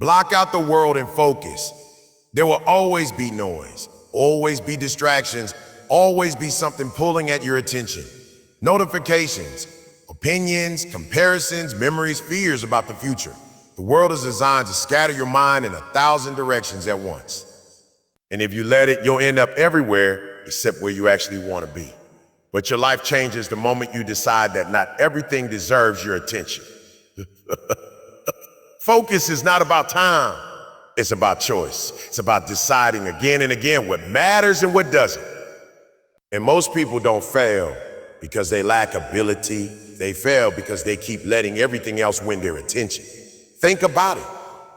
Block out the world and focus. There will always be noise, always be distractions, always be something pulling at your attention. Notifications, opinions, comparisons, memories, fears about the future. The world is designed to scatter your mind in 1,000 directions at once. And if you let it, you'll end up everywhere except where you actually want to be. But your life changes the moment you decide that not everything deserves your attention. Focus is not about time. It's about choice. It's about deciding again and again what matters and what doesn't. And most people don't fail because they lack ability. They fail because they keep letting everything else win their attention. Think about it.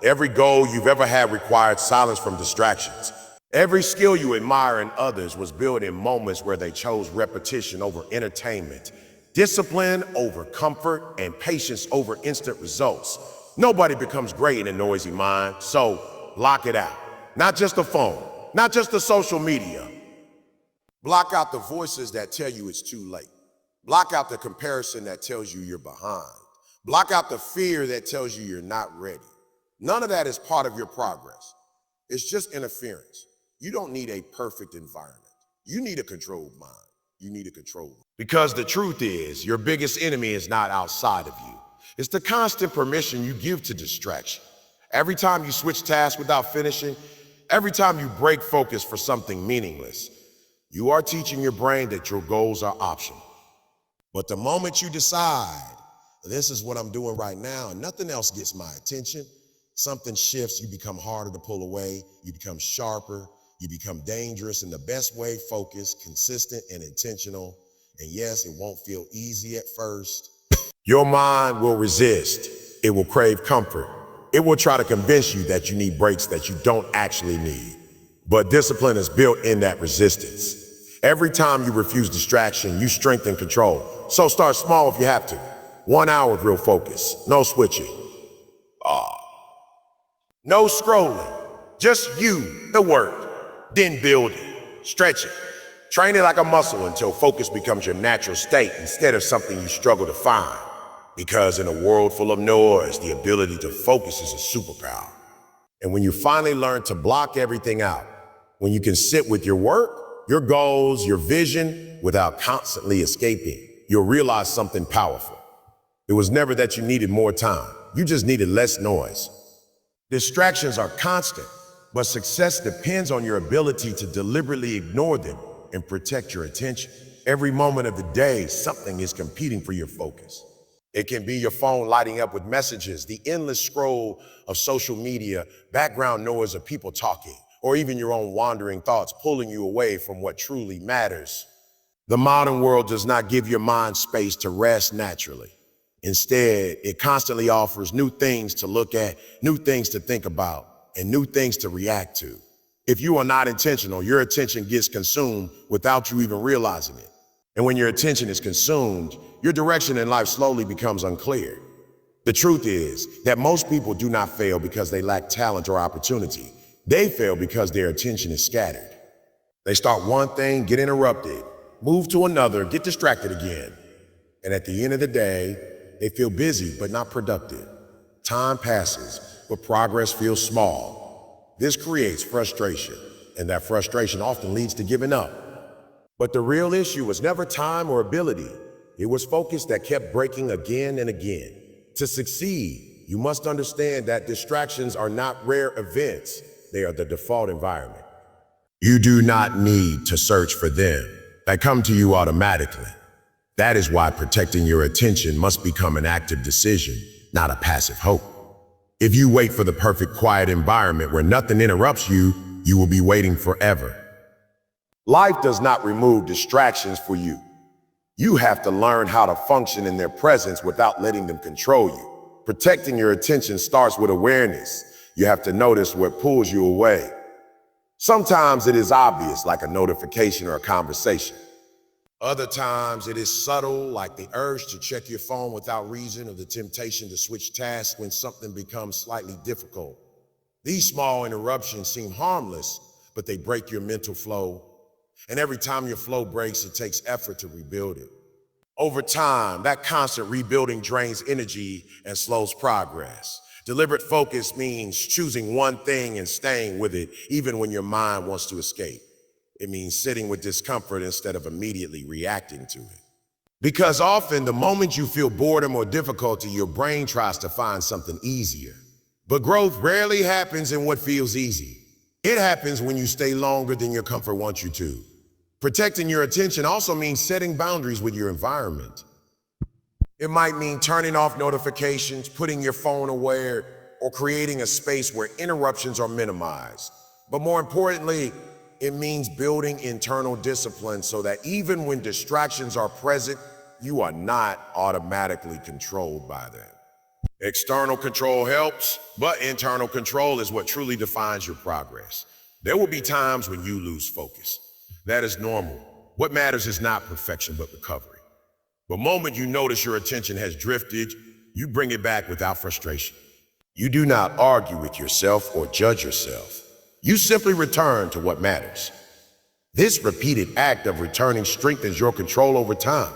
Every goal you've ever had required silence from distractions. Every skill you admire in others was built in moments where they chose repetition over entertainment, discipline over comfort, and patience over instant results. Nobody becomes great in a noisy mind, so block it out. Not just the phone, not just the social media. Block out the voices that tell you it's too late. Block out the comparison that tells you you're behind. Block out the fear that tells you you're not ready. None of that is part of your progress. It's just interference. You don't need a perfect environment. You need a controlled mind. You need a controlled mind. Because the truth is, your biggest enemy is not outside of you. It's the constant permission you give to distraction. Every time you switch tasks without finishing, every time you break focus for something meaningless, you are teaching your brain that your goals are optional. But the moment you decide, this is what I'm doing right now, and nothing else gets my attention, something shifts, you become harder to pull away, you become sharper, you become dangerous in the best way, focused, consistent, and intentional. And yes, it won't feel easy at first. Your mind will resist. It will crave comfort. It will try to convince you that you need breaks that you don't actually need. But discipline is built in that resistance. Every time you refuse distraction, you strengthen control. So start small if you have to. 1 hour of real focus, no switching. No scrolling, just you, the work. Then build it, stretch it, train it like a muscle until focus becomes your natural state instead of something you struggle to find. Because in a world full of noise, the ability to focus is a superpower. And when you finally learn to block everything out, when you can sit with your work, your goals, your vision, without constantly escaping, you'll realize something powerful. It was never that you needed more time. You just needed less noise. Distractions are constant, but success depends on your ability to deliberately ignore them and protect your attention. Every moment of the day, something is competing for your focus. It can be your phone lighting up with messages, the endless scroll of social media, background noise of people talking, or even your own wandering thoughts pulling you away from what truly matters. The modern world does not give your mind space to rest naturally. Instead, it constantly offers new things to look at, new things to think about, and new things to react to. If you are not intentional, your attention gets consumed without you even realizing it. And when your attention is consumed, your direction in life slowly becomes unclear. The truth is that most people do not fail because they lack talent or opportunity. They fail because their attention is scattered. They start one thing, get interrupted, move to another, get distracted again. And at the end of the day, they feel busy but not productive. Time passes, but progress feels small. This creates frustration, and that frustration often leads to giving up. But the real issue was never time or ability. It was focus that kept breaking again and again. To succeed, you must understand that distractions are not rare events. They are the default environment. You do not need to search for them. They come to you automatically. That is why protecting your attention must become an active decision, not a passive hope. If you wait for the perfect quiet environment where nothing interrupts you, you will be waiting forever. Life does not remove distractions for you. You have to learn how to function in their presence without letting them control you. Protecting your attention starts with awareness. You have to notice what pulls you away. Sometimes it is obvious, like a notification or a conversation. Other times it is subtle, like the urge to check your phone without reason or the temptation to switch tasks when something becomes slightly difficult. These small interruptions seem harmless, but they break your mental flow. And every time your flow breaks, it takes effort to rebuild it. Over time, that constant rebuilding drains energy and slows progress. Deliberate focus means choosing one thing and staying with it, even when your mind wants to escape. It means sitting with discomfort instead of immediately reacting to it. Because often, the moment you feel boredom or difficulty, your brain tries to find something easier. But growth rarely happens in what feels easy. It happens when you stay longer than your comfort wants you to. Protecting your attention also means setting boundaries with your environment. It might mean turning off notifications, putting your phone away, or creating a space where interruptions are minimized. But more importantly, it means building internal discipline so that even when distractions are present, you are not automatically controlled by them. External control helps, but internal control is what truly defines your progress. There will be times when you lose focus. That is normal. What matters is not perfection, but recovery. The moment you notice your attention has drifted, you bring it back without frustration. You do not argue with yourself or judge yourself. You simply return to what matters. This repeated act of returning strengthens your control over time.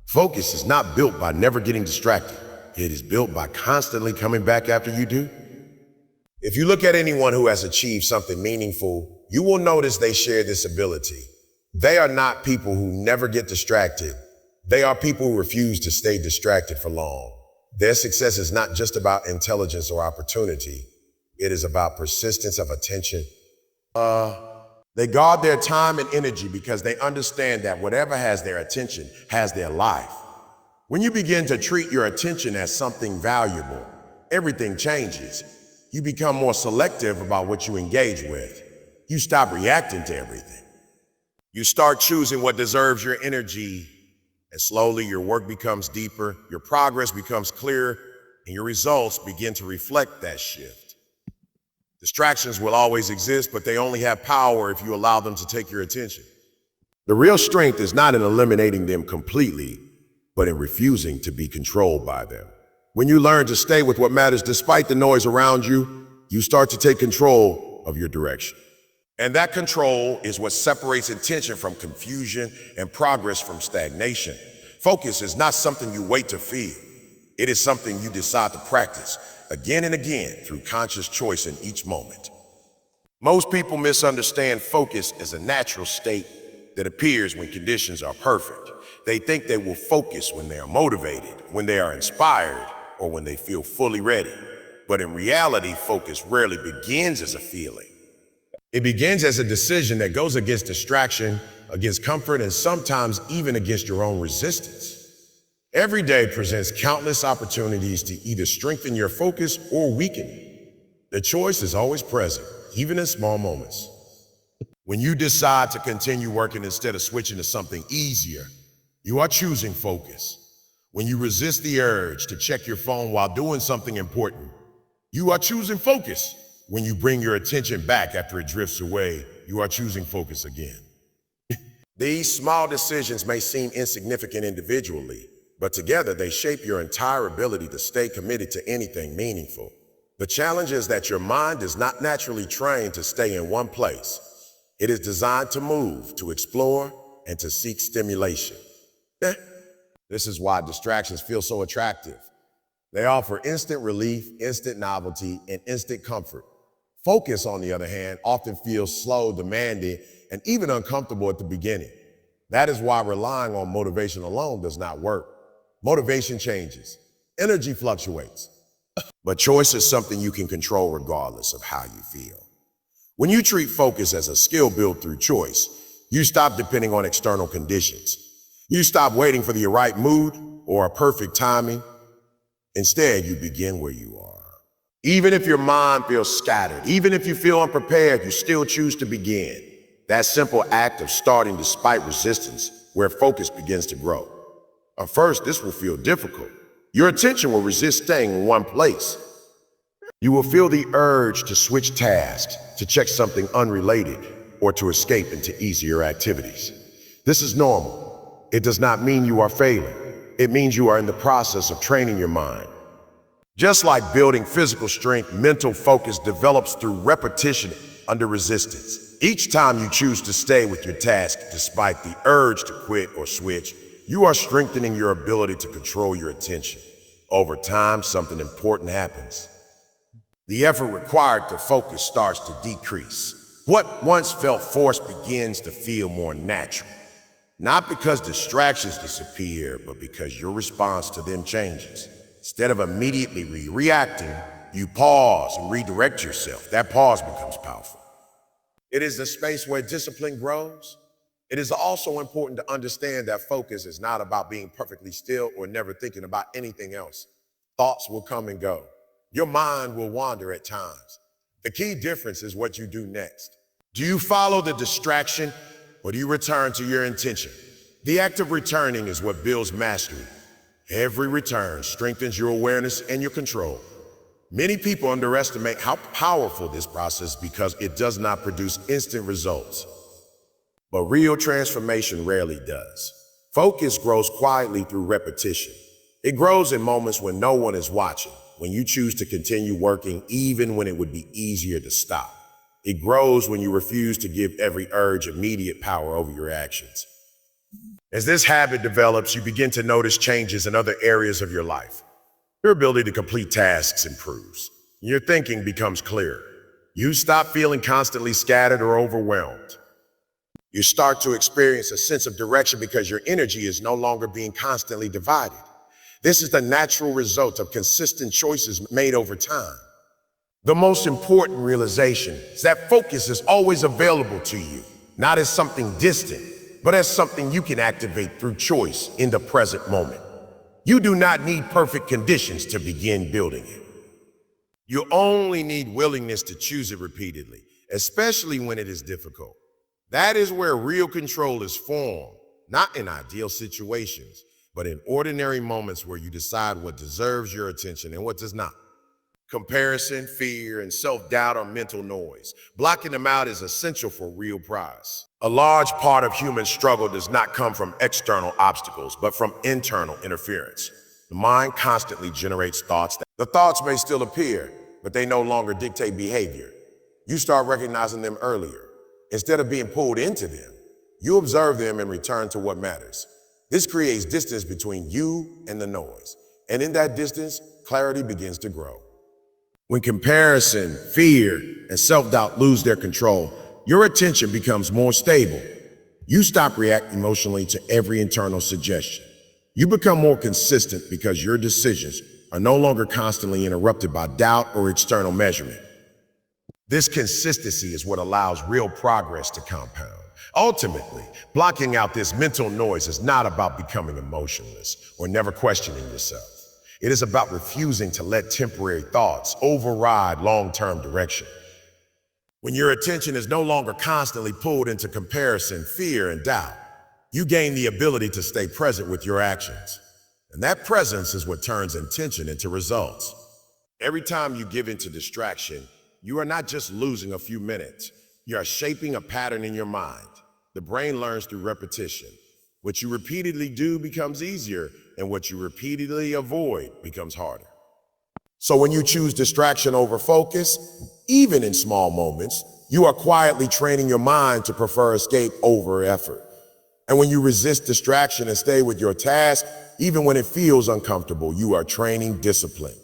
Focus is not built by never getting distracted. It is built by constantly coming back after you do. If you look at anyone who has achieved something meaningful, you will notice they share this ability. They are not people who never get distracted. They are people who refuse to stay distracted for long. Their success is not just about intelligence or opportunity. It is about persistence of attention. They guard their time and energy because they understand that whatever has their attention has their life. When you begin to treat your attention as something valuable, everything changes. You become more selective about what you engage with. You stop reacting to everything. You start choosing what deserves your energy, and slowly your work becomes deeper, your progress becomes clearer, and your results begin to reflect that shift. Distractions will always exist, but they only have power if you allow them to take your attention. The real strength is not in eliminating them completely, but in refusing to be controlled by them. When you learn to stay with what matters despite the noise around you, you start to take control of your direction. And that control is what separates intention from confusion and progress from stagnation. Focus is not something you wait to feel. It is something you decide to practice again and again through conscious choice in each moment. Most people misunderstand focus as a natural state that appears when conditions are perfect. They think they will focus when they are motivated, when they are inspired, or when they feel fully ready. But in reality, focus rarely begins as a feeling. It begins as a decision that goes against distraction, against comfort, and sometimes even against your own resistance. Every day presents countless opportunities to either strengthen your focus or weaken it. The choice is always present, even in small moments. When you decide to continue working instead of switching to something easier, you are choosing focus. When you resist the urge to check your phone while doing something important, you are choosing focus. When you bring your attention back after it drifts away, you are choosing focus again. These small decisions may seem insignificant individually, but together they shape your entire ability to stay committed to anything meaningful. The challenge is that your mind is not naturally trained to stay in one place. It is designed to move, to explore, and to seek stimulation. This is why distractions feel so attractive. They offer instant relief, instant novelty, and instant comfort. Focus, on the other hand, often feels slow, demanding, and even uncomfortable at the beginning. That is why relying on motivation alone does not work. Motivation changes, energy fluctuates, but choice is something you can control regardless of how you feel. When you treat focus as a skill built through choice, you stop depending on external conditions. You stop waiting for the right mood or a perfect timing. Instead, you begin where you are. Even if your mind feels scattered, even if you feel unprepared, you still choose to begin. That simple act of starting despite resistance, where focus begins to grow. At first, this will feel difficult. Your attention will resist staying in one place. You will feel the urge to switch tasks, to check something unrelated, or to escape into easier activities. This is normal. It does not mean you are failing. It means you are in the process of training your mind. Just like building physical strength, mental focus develops through repetition under resistance. Each time you choose to stay with your task despite the urge to quit or switch, you are strengthening your ability to control your attention. Over time, something important happens. The effort required to focus starts to decrease. What once felt forced begins to feel more natural. Not because distractions disappear, but because your response to them changes. Instead of immediately reacting, you pause and redirect yourself. That pause becomes powerful. It is the space where discipline grows. It is also important to understand that focus is not about being perfectly still or never thinking about anything else. Thoughts will come and go. Your mind will wander at times. The key difference is what you do next. Do you follow the distraction or do you return to your intention? The act of returning is what builds mastery. Every return strengthens your awareness and your control. Many people underestimate how powerful this process is because it does not produce instant results. But real transformation rarely does. Focus grows quietly through repetition. It grows in moments when no one is watching, when you choose to continue working even when it would be easier to stop. It grows when you refuse to give every urge immediate power over your actions. As this habit develops, you begin to notice changes in other areas of your life. Your ability to complete tasks improves. Your thinking becomes clearer. You stop feeling constantly scattered or overwhelmed. You start to experience a sense of direction because your energy is no longer being constantly divided. This is the natural result of consistent choices made over time. The most important realization is that focus is always available to you, not as something distant, but as something you can activate through choice in the present moment. You do not need perfect conditions to begin building it. You only need willingness to choose it repeatedly, especially when it is difficult. That is where real control is formed, not in ideal situations, but in ordinary moments where you decide what deserves your attention and what does not. Comparison, fear, and self-doubt are mental noise. Blocking them out is essential for real progress. A large part of human struggle does not come from external obstacles, but from internal interference. The mind constantly generates thoughts. The thoughts may still appear, but they no longer dictate behavior. You start recognizing them earlier. Instead of being pulled into them, you observe them and return to what matters. This creates distance between you and the noise. And in that distance, clarity begins to grow. When comparison, fear, and self-doubt lose their control, your attention becomes more stable. You stop reacting emotionally to every internal suggestion. You become more consistent because your decisions are no longer constantly interrupted by doubt or external measurement. This consistency is what allows real progress to compound. Ultimately, blocking out this mental noise is not about becoming emotionless or never questioning yourself. It is about refusing to let temporary thoughts override long-term direction. When your attention is no longer constantly pulled into comparison, fear, and doubt, you gain the ability to stay present with your actions. And that presence is what turns intention into results. Every time you give into distraction, you are not just losing a few minutes. You are shaping a pattern in your mind. The brain learns through repetition. What you repeatedly do becomes easier, and what you repeatedly avoid becomes harder. So when you choose distraction over focus, even in small moments, you are quietly training your mind to prefer escape over effort. And when you resist distraction and stay with your task, even when it feels uncomfortable, you are training discipline.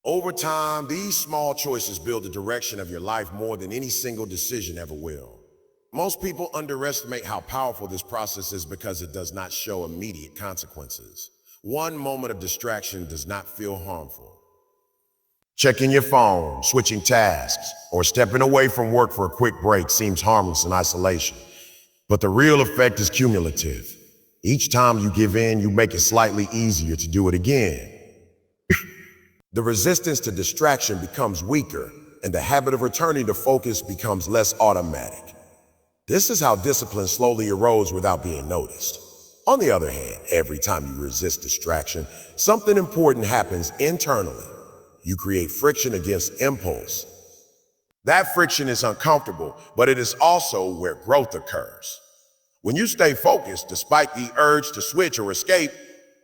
Over time, these small choices build the direction of your life more than any single decision ever will. Most people underestimate how powerful this process is because it does not show immediate consequences. One moment of distraction does not feel harmful. Checking your phone, switching tasks, or stepping away from work for a quick break seems harmless in isolation. But the real effect is cumulative. Each time you give in, you make it slightly easier to do it again. The resistance to distraction becomes weaker, and the habit of returning to focus becomes less automatic. This is how discipline slowly erodes without being noticed. On the other hand, every time you resist distraction, something important happens internally. You create friction against impulse. That friction is uncomfortable, but it is also where growth occurs. When you stay focused, despite the urge to switch or escape,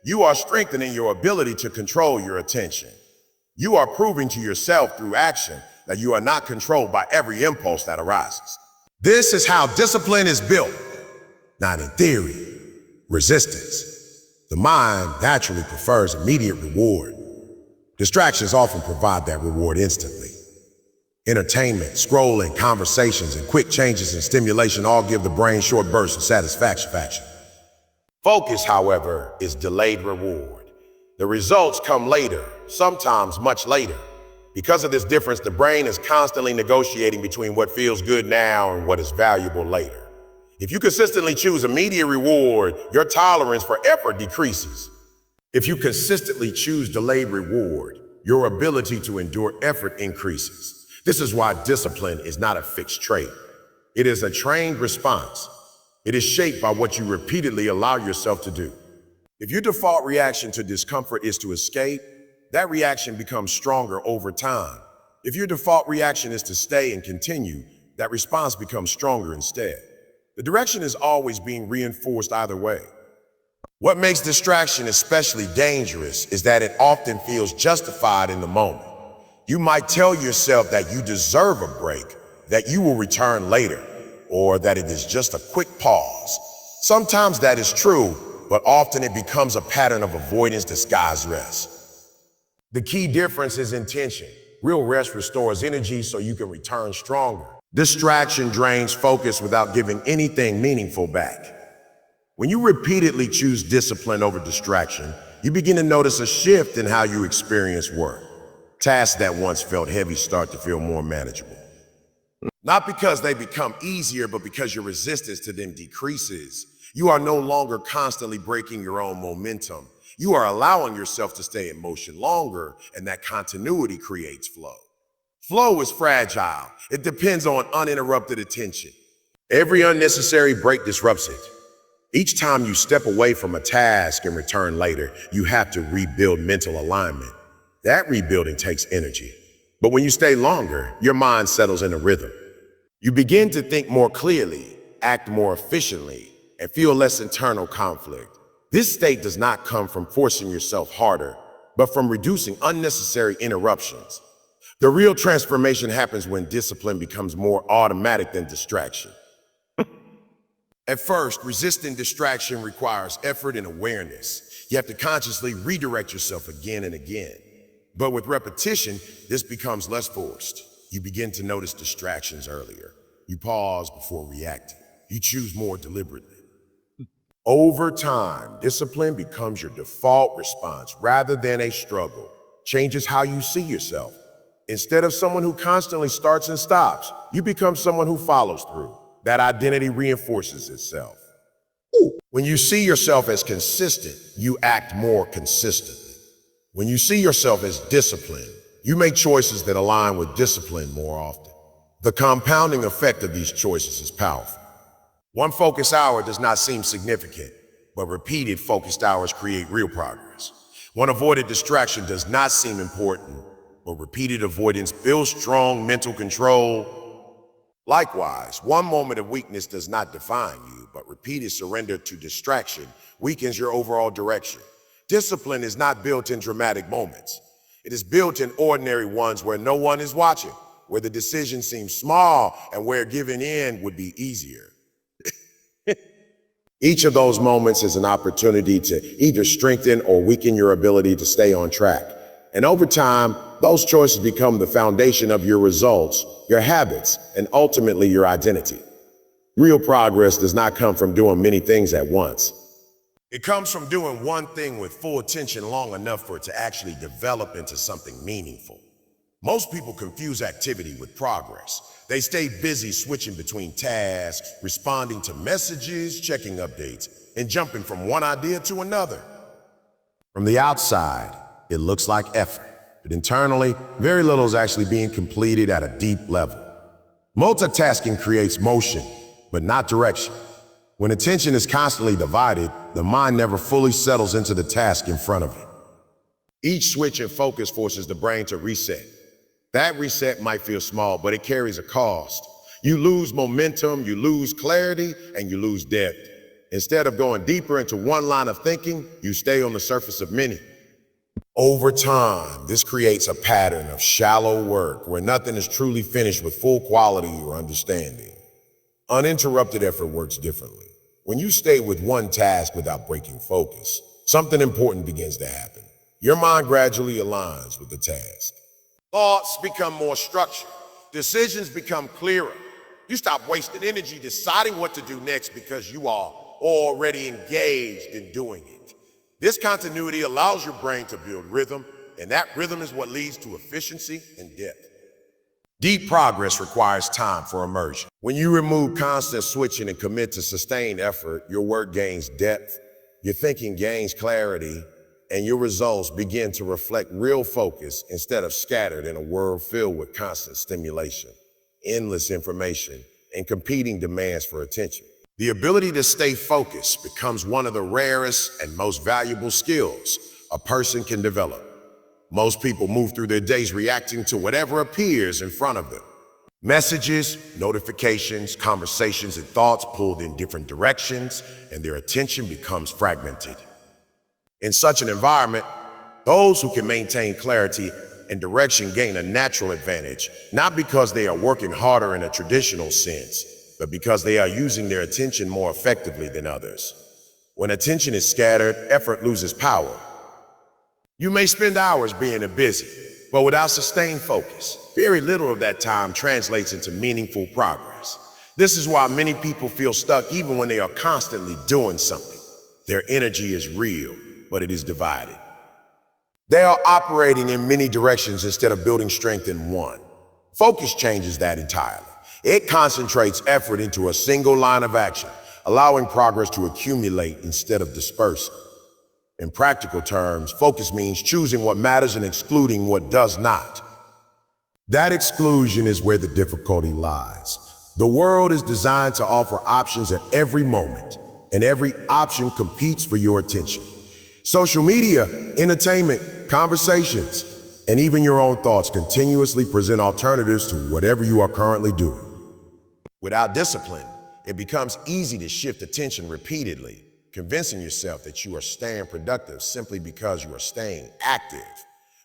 you are strengthening your ability to control your attention. You are proving to yourself through action that you are not controlled by every impulse that arises. This is how discipline is built, not in theory. Resistance. The mind naturally prefers immediate reward. Distractions often provide that reward instantly. Entertainment, scrolling, conversations, and quick changes in stimulation all give the brain short bursts of satisfaction. Focus, however, is delayed reward. The results come later, sometimes much later. Because of this difference, the brain is constantly negotiating between what feels good now and what is valuable later. If you consistently choose immediate reward, your tolerance for effort decreases. If you consistently choose delayed reward, your ability to endure effort increases. This is why discipline is not a fixed trait. It is a trained response. It is shaped by what you repeatedly allow yourself to do. If your default reaction to discomfort is to escape, that reaction becomes stronger over time. If your default reaction is to stay and continue, that response becomes stronger instead. The direction is always being reinforced either way. What makes distraction especially dangerous is that it often feels justified in the moment. You might tell yourself that you deserve a break, that you will return later, or that it is just a quick pause. Sometimes that is true, but often it becomes a pattern of avoidance disguised rest. The key difference is intention. Real rest restores energy so you can return stronger. Distraction drains focus without giving anything meaningful back. When you repeatedly choose discipline over distraction, you begin to notice a shift in how you experience work. Tasks that once felt heavy start to feel more manageable. Not because they become easier, but because your resistance to them decreases. You are no longer constantly breaking your own momentum. You are allowing yourself to stay in motion longer, and that continuity creates flow. Flow is fragile. It depends on uninterrupted attention. Every unnecessary break disrupts it. Each time you step away from a task and return later, you have to rebuild mental alignment. That rebuilding takes energy. But when you stay longer, your mind settles in a rhythm. You begin to think more clearly, act more efficiently, and feel less internal conflict. This state does not come from forcing yourself harder, but from reducing unnecessary interruptions. The real transformation happens when discipline becomes more automatic than distraction. At first, resisting distraction requires effort and awareness. You have to consciously redirect yourself again and again. But with repetition, this becomes less forced. You begin to notice distractions earlier. You pause before reacting. You choose more deliberately. Over time, discipline becomes your default response rather than a struggle. Changes how you see yourself. Instead of someone who constantly starts and stops, you become someone who follows through. That identity reinforces itself. When you see yourself as consistent, you act more consistently. When you see yourself as disciplined, you make choices that align with discipline more often. The compounding effect of these choices is powerful. One focus hour does not seem significant, but repeated focused hours create real progress. One avoided distraction does not seem important, but repeated avoidance builds strong mental control. Likewise, one moment of weakness does not define you, but repeated surrender to distraction weakens your overall direction. Discipline is not built in dramatic moments. It is built in ordinary ones where no one is watching, where the decision seems small, and where giving in would be easier. Each of those moments is an opportunity to either strengthen or weaken your ability to stay on track. And over time, those choices become the foundation of your results, your habits, and ultimately your identity. Real progress does not come from doing many things at once. It comes from doing one thing with full attention long enough for it to actually develop into something meaningful. Most people confuse activity with progress. They stay busy switching between tasks, responding to messages, checking updates, and jumping from one idea to another. From the outside, it looks like effort, but internally, very little is actually being completed at a deep level. Multitasking creates motion, but not direction. When attention is constantly divided, the mind never fully settles into the task in front of it. Each switch in focus forces the brain to reset. That reset might feel small, but it carries a cost. You lose momentum, you lose clarity, and you lose depth. Instead of going deeper into one line of thinking, you stay on the surface of many. Over time, this creates a pattern of shallow work where nothing is truly finished with full quality or understanding. Uninterrupted effort works differently. When you stay with one task without breaking focus, something important begins to happen. Your mind gradually aligns with the task. Thoughts become more structured. Decisions become clearer. You stop wasting energy deciding what to do next because you are already engaged in doing it. This continuity allows your brain to build rhythm, and that rhythm is what leads to efficiency and depth. Deep progress requires time for immersion. When you remove constant switching and commit to sustained effort, your work gains depth, your thinking gains clarity, and your results begin to reflect real focus instead of scattered in a world filled with constant stimulation, endless information, and competing demands for attention. The ability to stay focused becomes one of the rarest and most valuable skills a person can develop. Most people move through their days reacting to whatever appears in front of them. Messages, notifications, conversations, and thoughts pulled in different directions, and their attention becomes fragmented. In such an environment, those who can maintain clarity and direction gain a natural advantage, not because they are working harder in a traditional sense, but because they are using their attention more effectively than others. When attention is scattered, effort loses power. You may spend hours being busy, but without sustained focus, very little of that time translates into meaningful progress. This is why many people feel stuck even when they are constantly doing something. Their energy is real, but it is divided. They are operating in many directions instead of building strength in one. Focus changes that entirely. It concentrates effort into a single line of action, allowing progress to accumulate instead of dispersing. In practical terms, focus means choosing what matters and excluding what does not. That exclusion is where the difficulty lies. The world is designed to offer options at every moment, and every option competes for your attention. Social media, entertainment, conversations, and even your own thoughts continuously present alternatives to whatever you are currently doing. Without discipline, it becomes easy to shift attention repeatedly, convincing yourself that you are staying productive simply because you are staying active.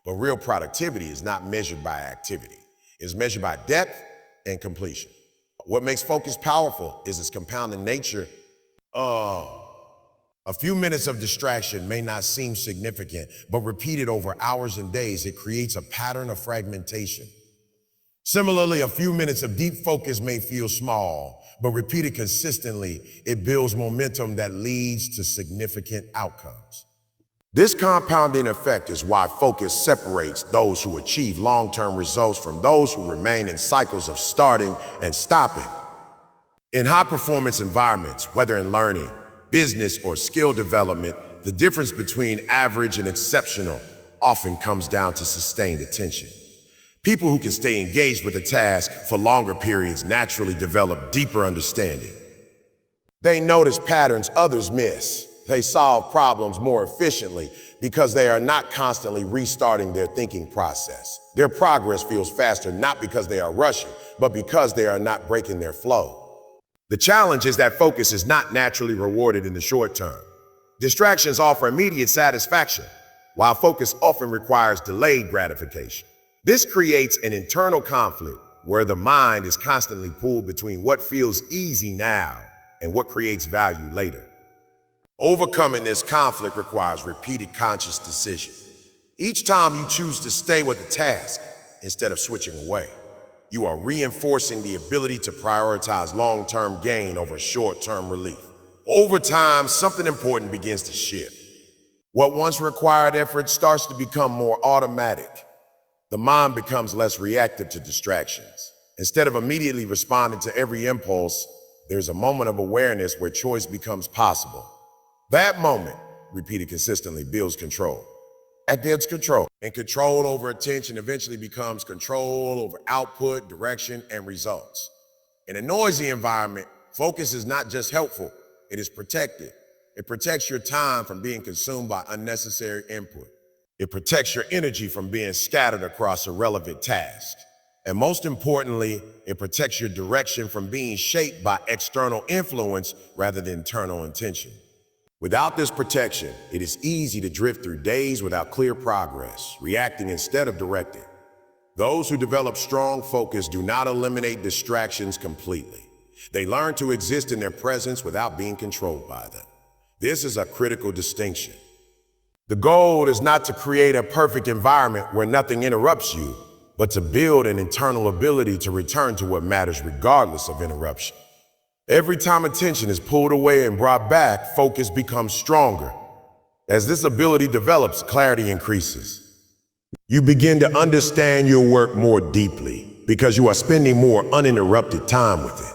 But real productivity is not measured by activity. It's measured by depth and completion. What makes focus powerful is its compounding nature. A few minutes of distraction may not seem significant, but repeated over hours and days, it creates a pattern of fragmentation. Similarly, a few minutes of deep focus may feel small, but repeated consistently, it builds momentum that leads to significant outcomes. This compounding effect is why focus separates those who achieve long-term results from those who remain in cycles of starting and stopping. In high-performance environments, whether in learning, business, or skill development, the difference between average and exceptional often comes down to sustained attention. People who can stay engaged with a task for longer periods naturally develop deeper understanding. They notice patterns others miss. They solve problems more efficiently because they are not constantly restarting their thinking process. Their progress feels faster not because they are rushing, but because they are not breaking their flow. The challenge is that focus is not naturally rewarded in the short term. Distractions offer immediate satisfaction, while focus often requires delayed gratification. This creates an internal conflict where the mind is constantly pulled between what feels easy now and what creates value later. Overcoming this conflict requires repeated conscious decision. Each time you choose to stay with the task instead of switching away, you are reinforcing the ability to prioritize long-term gain over short-term relief. Over time, something important begins to shift. What once required effort starts to become more automatic. The mind becomes less reactive to distractions. Instead of immediately responding to every impulse, there's a moment of awareness where choice becomes possible. That moment, repeated consistently, builds control. That builds control. And control over attention eventually becomes control over output, direction, and results. In a noisy environment, focus is not just helpful, it is protected. It protects your time from being consumed by unnecessary input. It protects your energy from being scattered across irrelevant tasks. And most importantly, it protects your direction from being shaped by external influence rather than internal intention. Without this protection, it is easy to drift through days without clear progress, reacting instead of directing. Those who develop strong focus do not eliminate distractions completely. They learn to exist in their presence without being controlled by them. This is a critical distinction. The goal is not to create a perfect environment where nothing interrupts you, but to build an internal ability to return to what matters regardless of interruption. Every time attention is pulled away and brought back, focus becomes stronger. As this ability develops, clarity increases. You begin to understand your work more deeply because you are spending more uninterrupted time with it.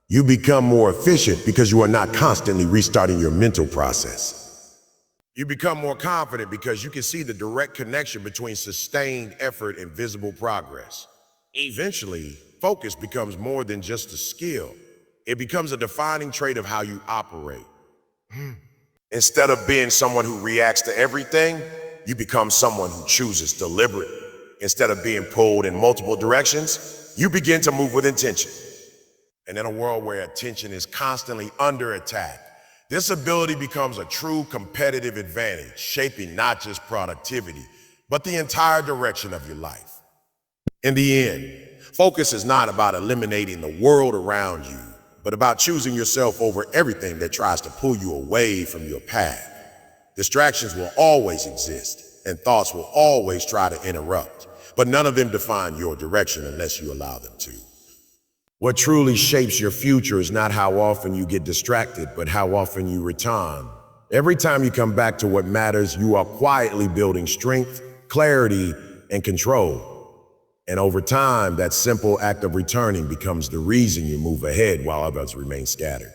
You become more efficient because you are not constantly restarting your mental process. You become more confident because you can see the direct connection between sustained effort and visible progress. Eventually, focus becomes more than just a skill. It becomes a defining trait of how you operate. Instead of being someone who reacts to everything, you become someone who chooses deliberately. Instead of being pulled in multiple directions, you begin to move with intention. And in a world where attention is constantly under attack, this ability becomes a true competitive advantage, shaping not just productivity, but the entire direction of your life. In the end, focus is not about eliminating the world around you, but about choosing yourself over everything that tries to pull you away from your path. Distractions will always exist, and thoughts will always try to interrupt, but none of them define your direction unless you allow them to. What truly shapes your future is not how often you get distracted, but how often you return. Every time you come back to what matters, you are quietly building strength, clarity, and control. And over time, that simple act of returning becomes the reason you move ahead while others remain scattered.